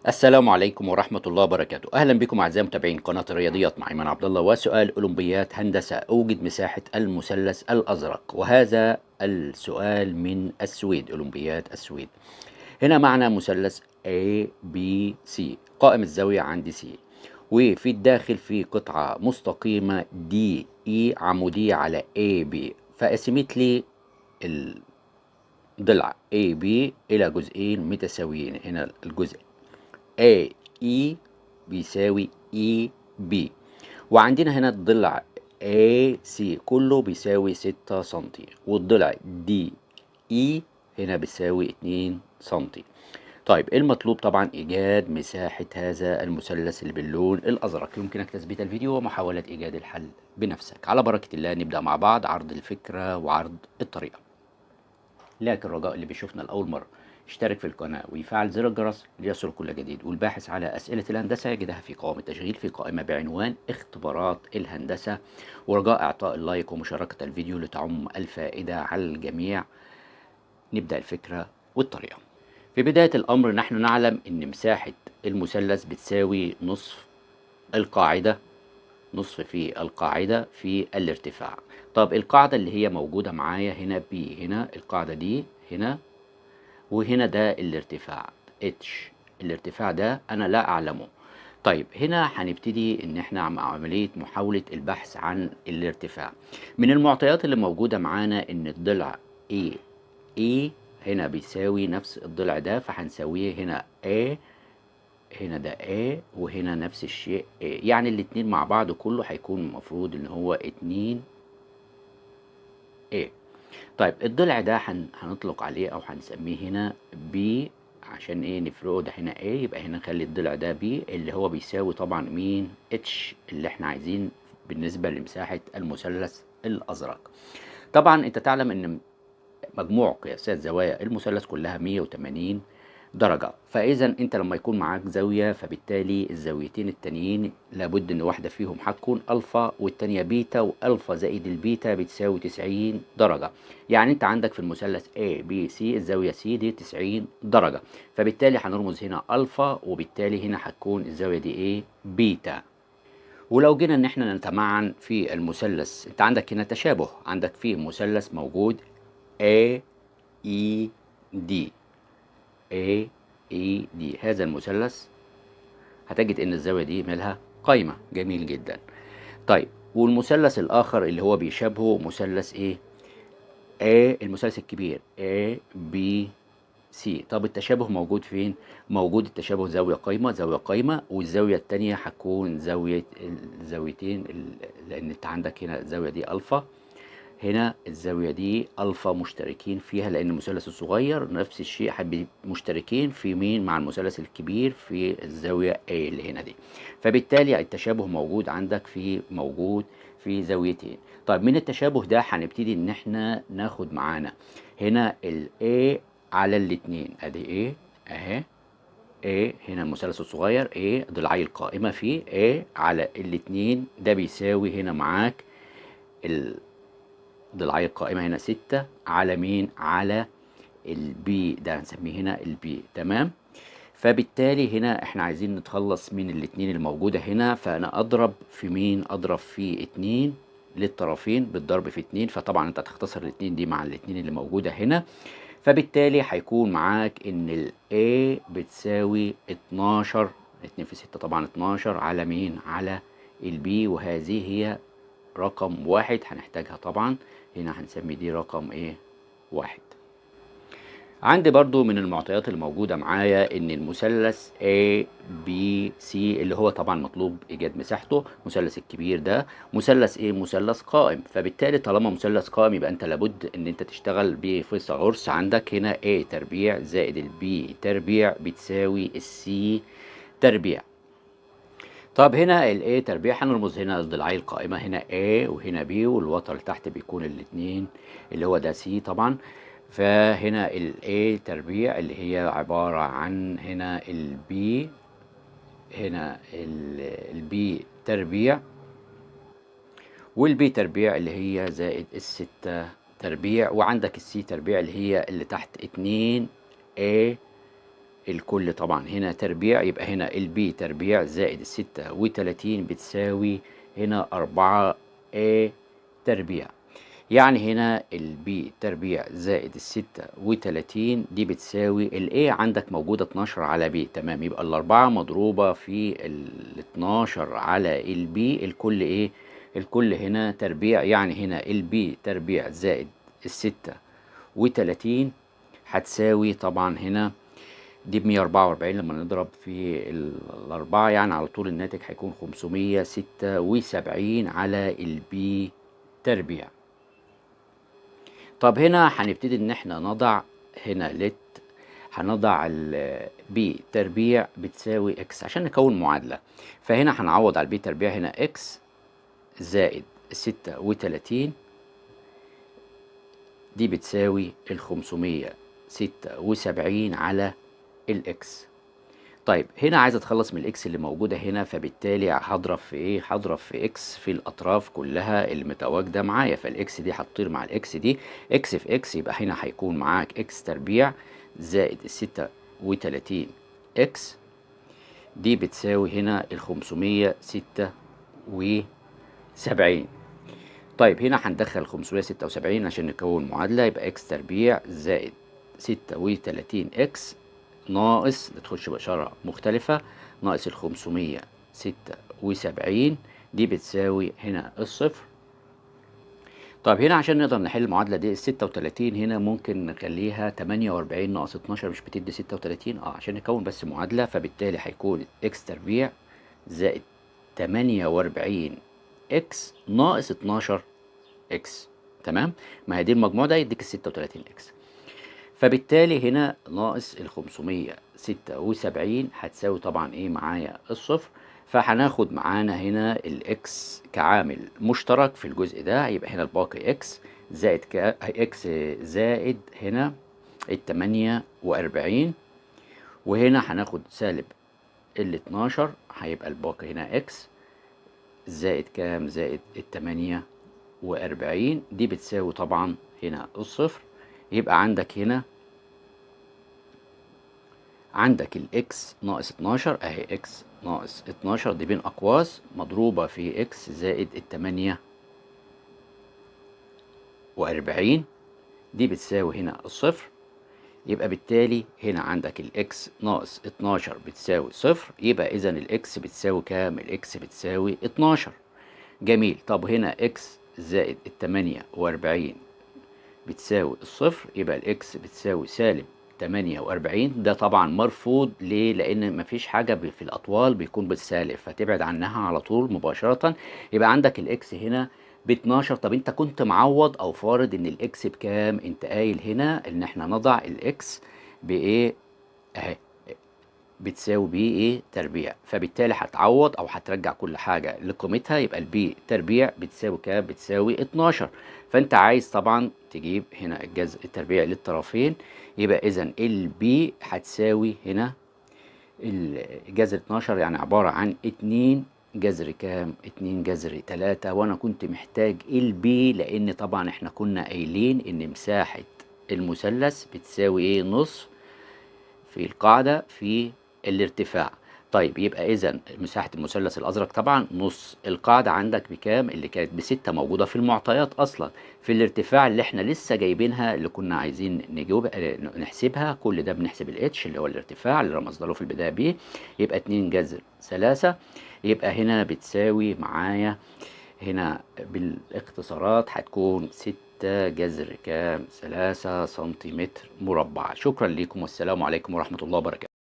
السلام عليكم ورحمة الله وبركاته. أهلا بكم أعزائي متابعين قناة الرياضيات مع إيمان عبد الله. وسؤال أولمبيات هندسة: أوجد مساحة المثلث الأزرق. وهذا السؤال من السويد، أولمبيات السويد. هنا معنا مثلث A B C، قائم الزاوية عند C، وفي الداخل في قطعة مستقيمة D E عمودية على A B، فقسمت لي الضلع A B إلى جزئين متساويين. هنا الجزء AE بيساوي EB، وعندنا هنا الضلع AC كله بيساوي 6 سنتي، والضلع DE هنا بيساوي 2 سنتي. طيب المطلوب طبعا إيجاد مساحة هذا المثلث اللي باللون الأزرق. يمكنك تثبيت الفيديو ومحاولة إيجاد الحل بنفسك. على بركة الله نبدأ مع بعض عرض الفكرة وعرض الطريقة. لكن رجاء اللي بيشوفنا لأول مرة يشترك في القناة ويفعل زر الجرس ليصل كل جديد. والباحث على أسئلة الهندسة يجدها في قوائم التشغيل في قائمة بعنوان اختبارات الهندسة. ورجاء إعطاء اللايك ومشاركة الفيديو لتعم الفائدة على الجميع. نبدأ الفكرة والطريقة. في بداية الأمر نحن نعلم أن مساحة المثلث بتساوي نصف القاعدة، نصف في القاعدة في الارتفاع. طب القاعدة اللي هي موجودة معايا هنا B، هنا القاعدة دي هنا، وهنا ده الارتفاع H. الارتفاع ده أنا لا أعلمه. طيب هنا هنبتدي إن احنا عملية محاولة البحث عن الارتفاع. من المعطيات اللي موجودة معانا إن الضلع A هنا بيساوي نفس الضلع ده، فهنساويه هنا A، هنا ده A، وهنا نفس الشيء A، يعني الاتنين مع بعض كله هيكون المفروض إن هو 2 A. طيب الضلع ده هنطلق عليه او هنسميه هنا B، عشان ايه نفرقه؟ ده هنا A، يبقى هنا نخلي الضلع ده B اللي هو بيساوي طبعا مين؟ H، اللي احنا عايزين بالنسبة لمساحة المثلث الأزرق. طبعا انت تعلم ان مجموع قياسات زوايا المثلث كلها 180 درجة، فإذا أنت لما يكون معاك زاوية فبالتالي الزاويتين التانيين لابد إن واحدة فيهم هتكون ألفا والتانية بيتا، وألفا زائد البيتا بتساوي 90 درجة. يعني أنت عندك في المثلث A B C الزاوية C دي 90 درجة، فبالتالي هنرمز هنا ألفا، وبالتالي هنا هتكون الزاوية دي إيه؟ بيتا. ولو جينا إن احنا نتمعن في المثلث، أنت عندك هنا تشابه، عندك فيه مثلث موجود A E D، A E D، هذا المثلث هتجد ان الزاوية دي مالها قايمة. جميل جدا. طيب والمثلث الاخر اللي هو بيشابهه مثلث ايه؟ A، المثلث الكبير A B C. طب التشابه موجود فين؟ موجود التشابه زاوية قايمة، زاوية قايمة، والزاوية التانية هتكون زاوية الزاويتين لان انت عندك هنا الزاوية دي الفا، هنا الزاوية دي ألفا مشتركين فيها، لأن المثلث الصغير نفس الشيء مشتركين في مين؟ مع المثلث الكبير في الزاوية A اللي هنا دي. فبالتالي التشابه موجود عندك موجود في زاويتين. طيب من التشابه ده هنبتدي إن احنا ناخد معانا هنا ال A على الاتنين، أدي A أهي، A هنا المثلث الصغير A ضلعي القائمة فيه A على الاتنين، ده بيساوي هنا معاك ضلعي القائمة هنا 6 على مين؟ على البي، ده هنسميه هنا البي. تمام. فبالتالي هنا احنا عايزين نتخلص من الاتنين الموجودة هنا، فانا اضرب في مين؟ اضرب في 2 للطرفين بالضرب في 2، فطبعا انت هتختصر الاتنين دي مع الاتنين اللي موجودة هنا. فبالتالي هيكون معاك ان ال A بتساوي 12، 2 في 6 طبعا 12 على مين؟ على البي، وهذه هي رقم واحد هنحتاجها طبعا. هنا هنسمي دي رقم ايه؟ واحد. عندي برضو من المعطيات الموجودة معايا ان المثلث A B C اللي هو طبعا مطلوب ايجاد مساحته، المثلث الكبير ده مثلث ايه؟ مثلث قائم. فبالتالي طالما مثلث قائم يبقى انت لابد ان انت تشتغل بفيثاغورس. عندك هنا A تربيع زائد ال B تربيع بتساوي ال C تربيع. طب هنا ال A تربيع هنرمز هنا ضلعي القائمة، هنا A وهنا B، والوتر اللي تحت بيكون الاتنين اللي هو ده C طبعا. فهنا ال A تربيع اللي هي عبارة عن هنا ال B، هنا ال B تربيع، وال B تربيع اللي هي زائد الستة تربيع، وعندك ال C تربيع اللي هي اللي تحت 2 A الكل طبعا هنا تربيع، يبقى هنا البي تربيع زائد ال36 بتساوي هنا 4A تربيع. يعني هنا البي تربيع زائد ال36 دي بتساوي الايه عندك موجودة 12 على بي، تمام. يبقى الأربعة مضروبة في ال12 على البي، الكل ايه؟ الكل هنا تربيع. يعني هنا البي تربيع زائد ال36 هتساوي طبعا هنا دي ب144 لما نضرب في الأربعة، يعني على طول الناتج هيكون 576 على البي تربيع. طب هنا هنبتدي ان احنا نضع هنا هنضع ال b تربيع بتساوي x عشان نكون معادلة. فهنا هنعوض على البي تربيع، هنا x زائد 36 دي بتساوي 576 على الاكس. طيب هنا عايز اتخلص من الاكس اللي موجوده هنا، فبالتالي هضرب في ايه؟ هضرب في اكس في الاطراف كلها اللي متواجده معايا، فالاكس دي هتطير مع الاكس دي، اكس في اكس يبقى هنا هيكون معاك اكس تربيع زائد ال36 اكس دي بتساوي هنا ال576. طيب هنا هندخل 576 عشان نكون معادلة، يبقى اكس تربيع زائد 36 اكس ناقص، تخش بإشارة مختلفة، ناقص ال576 دي بتساوي هنا الصفر. طيب هنا عشان نقدر نحل المعادلة دي، ال36 هنا ممكن نخليها 48 ناقص 12 مش بتدي 36؟ عشان نكون بس معادلة، فبالتالي هيكون اكس تربيع زائد 48 اكس ناقص 12 اكس، تمام. ما هي دي المجموع ده يديك ال36 اكس، فبالتالي هنا ناقص ال576 هتساوي طبعا ايه معايا؟ الصفر. فهناخد معانا هنا الاكس كعامل مشترك في الجزء ده، يبقى هنا الباقي اكس زائد اكس زائد هنا ال48، وهنا هناخد سالب ال12، هيبقى الباقي هنا اكس زائد كام؟ زائد ال48 دي بتساوي طبعا هنا الصفر. يبقى عندك الاكس ناقص 12 اهي، اكس ناقص 12 دي بين اقواس مضروبة في اكس زائد ال48 دي بتساوي هنا الصفر. يبقى بالتالي هنا عندك الاكس ناقص 12 بتساوي صفر، يبقى اذا الاكس بتساوي كام؟ الاكس بتساوي 12. جميل. طب هنا اكس زائد ال48 بتساوي الصفر، يبقى الاكس بتساوي سالب 48. ده طبعا مرفوض، ليه؟ لان مفيش حاجه في الاطوال بيكون بالسالب، فتبعد عنها على طول مباشره. يبقى عندك الاكس هنا ب 12. طب انت كنت معوض او فارض ان الاكس بكام؟ انت قايل هنا ان احنا نضع الاكس بايه؟ اهي بتساوي بي ايه تربيع، فبالتالي هتعوض او هترجع كل حاجه لقيمتها، يبقى البي تربيع بتساوي كام؟ بتساوي 12. فانت عايز طبعا تجيب هنا الجذر التربيع للطرفين، يبقى اذا البي هتساوي هنا الجذر 12 يعني عباره عن 2 جذر كام؟ 2 جذر 3. وانا كنت محتاج البي لان طبعا احنا كنا قايلين ان مساحه المثلث بتساوي ايه؟ نصف في القاعدة في الارتفاع. طيب يبقى إذا مساحة المثلث الأزرق طبعا نص القاعدة عندك بكام؟ اللي كانت ب6 موجودة في المعطيات أصلا. في الارتفاع اللي احنا لسه جايبينها اللي كنا عايزين نجاوب نحسبها، كل ده بنحسب الاتش اللي هو الارتفاع اللي رمزنا له في البداية ب، يبقى 2 جذر 3. يبقى هنا بتساوي معايا هنا بالاختصارات هتكون 6 جذر كام؟ 3 سنتيمتر مربع. شكرا لكم والسلام عليكم ورحمة الله وبركاته.